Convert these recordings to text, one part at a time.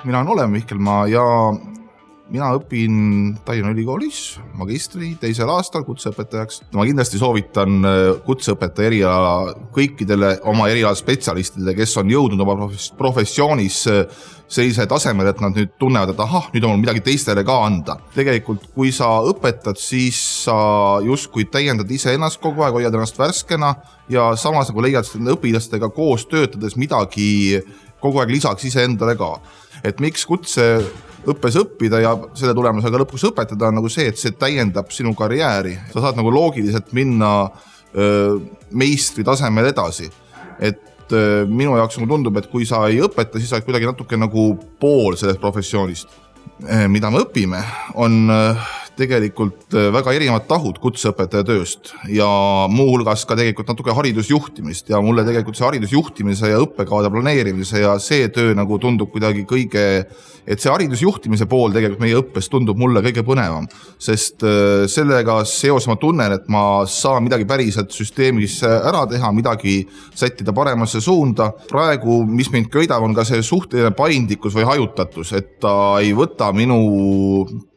mina olen Olev Mihkelmaa ja mina õpin Tallinna Ülikoolis magistri 2. aastal kutseõpetajaks. Ma kindlasti soovitan kutseõpetaja eriala kõikidele oma eriala spetsialistidele, kes on jõudnud oma professioonis sellise tasemel, et nad nüüd tunnevad, et nüüd on mul midagi teistele ka anda. Tegelikult, kui sa õpetad, siis sa justkui täiendad ise ennast kogu aeg, hoiad ennast värskena ja samas nagu leiad õpilastega koos töötades midagi kogu aeg lisaks ise endale ka. Et miks kutseõppes õppida ja selle tulemusega lõpuks õpetada on nagu see, et see täiendab sinu karjääri. Sa saad nagu loogiliselt minna meistri tasemel edasi. Et minu jaoks tundub, et kui sa ei õpeta, siis sa oled kuidagi natuke nagu pool sellest professioonist. Mida me õpime, on tegelikult väga erinevad tahud kutseõpetaja tööst ja muuhulgas ka tegelikult natuke haridusjuhtimist ja mulle tegelikult see haridusjuhtimise ja õppekavade planeerimise ja see töö nagu tundub kuidagi et see haridusjuhtimise pool tegelikult meie õppes tundub mulle kõige põnevam, sest sellega seos ma tunnen, et ma saan midagi päriselt süsteemis ära teha, midagi sättida paremasse suunda. Praegu, mis mind köidab, on ka see suhteline paindlikkus või hajutatus, et ta ei võta minu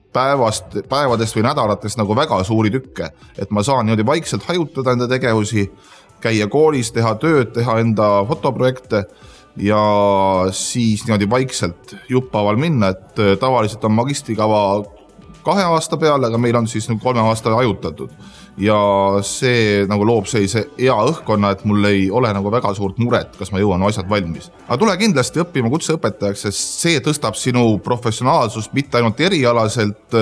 päevadest või nädalatest nagu väga suuri tükke, et ma saan niimoodi vaikselt hajutada enda tegevusi, käia koolis, teha tööd, teha enda fotoprojekte ja siis niimoodi vaikselt juppaaval minna, et tavaliselt on magistrikava 2 aasta peale, aga meil on siis 3 aasta hajutatud ja see nagu loob sellise hea õhkkonna, et mul ei ole nagu väga suurt muret, kas ma jõuan asjad valmis. Aga tule kindlasti õppima kutseõpetajaks, sest see tõstab sinu professionaalsust mitte ainult erialaselt,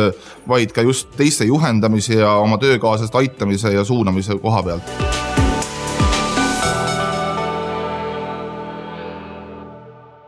vaid ka just teiste juhendamise ja oma töökaaslast aitamise ja suunamise koha pealt.